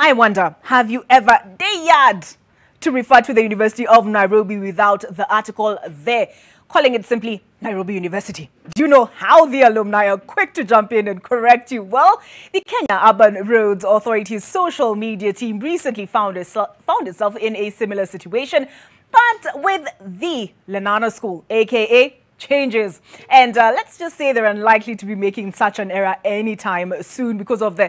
I wonder, have you ever dared to refer to the University of Nairobi without the article there, calling it simply Nairobi University? Do you know how the alumni are quick to jump in and correct you? Well, the Kenya Urban Roads Authority's social media team recently found itself in a similar situation, but with the Lenana school, aka changes. And let's just say they're unlikely to be making such an error anytime soon because of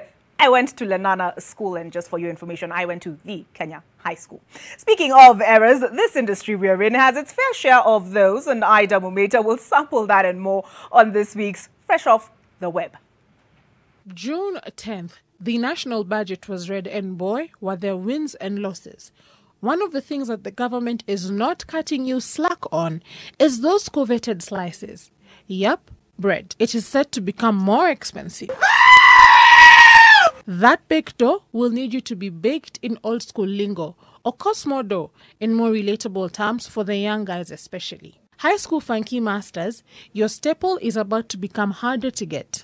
I went to Lenana school, and just for your information, I went to the Kenya High School. Speaking of errors, this industry we're in has its fair share of those, and Ida Mumeta will sample that and more on this week's Fresh Off the Web. June 10th, the national budget was read, and boy, were there wins and losses. One of the things that the government is not cutting you slack on is those coveted slices. Yep, bread. It is set to become more expensive. That baked dough will need you to be baked in old school lingo, or cost more dough in more relatable terms for the young guys especially. High school funky masters, your staple is about to become harder to get.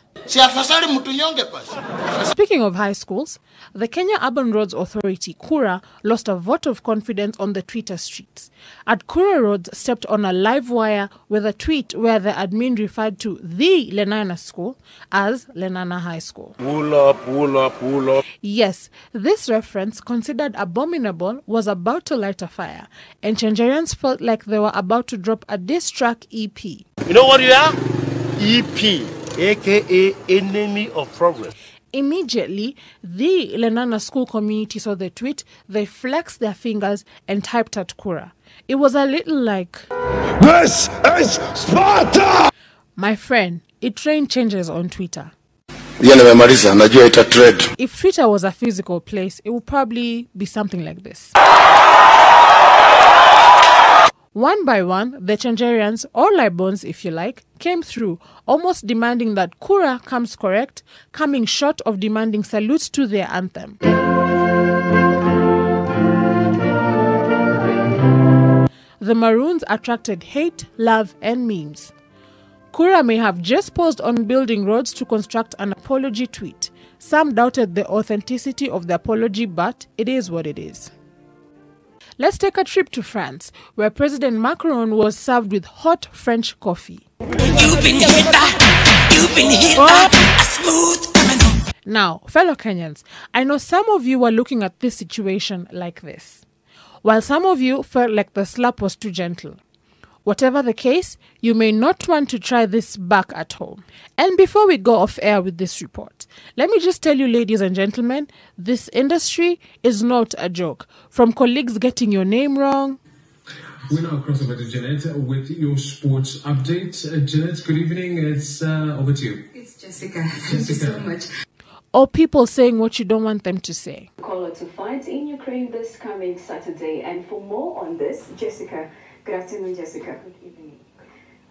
Speaking of high schools, the Kenya Urban Roads Authority, KURA, lost a vote of confidence on the Twitter streets. At KURA Roads stepped on a live wire with a tweet where the admin referred to the Lenana school as Lenana High School. Wool up, wool up, wool up. Yes, this reference, considered abominable, was about to light a fire, and Nigerians felt like they were about to drop a diss track EP. You know what you are? EP. AKA Enemy of Progress. Immediately, the Lenana school community saw the tweet, they flexed their fingers and typed at KURA. It was a little like, "This is Sparta!" My friend, it trained changes on Twitter. If Twitter was a physical place, it would probably be something like this. One by one, the Changerians, or Libons if you like, came through, almost demanding that KURA comes correct, coming short of demanding salutes to their anthem. The Maroons attracted hate, love, and memes. KURA may have just paused on building roads to construct an apology tweet. Some doubted the authenticity of the apology, but it is what it is. Let's take a trip to France, where President Macron was served with hot French coffee. Now, fellow Kenyans, I know some of you were looking at this situation like this, while some of you felt like the slap was too gentle. Whatever the case, you may not want to try this back at home. And before we go off air with this report, let me just tell you, ladies and gentlemen, this industry is not a joke. From colleagues getting your name wrong. We now cross over to Jeanette with your sports update. Jeanette, good evening. It's over to you. It's Jessica. Thank you so much. Or people saying what you don't want them to say. Caller to fight in Ukraine this coming Saturday. And for more on this, Jessica. Good afternoon, Jessica. Good evening.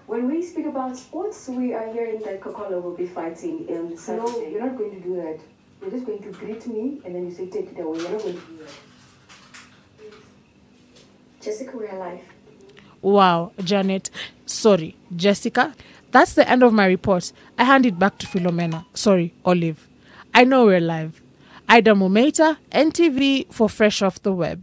When we speak about sports, we are hearing that Kokolo will be fighting on Saturday. No, you're not going to do that. You're just going to greet me and then you say, take it away. You're not going to do that. Jessica, we're alive. Wow, Janet. Sorry, Jessica. That's the end of my report. I hand it back to Philomena. Sorry, Olive. I know we're live. Ida Mumeta, NTV for Fresh Off the Web.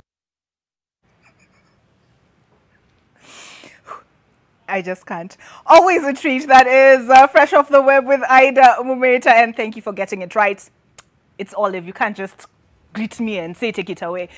I just can't. Always a treat. That is Fresh Off the Web with Ida Mumeta, and thank you for getting it right. It's Olive. You can't just greet me and say take it away.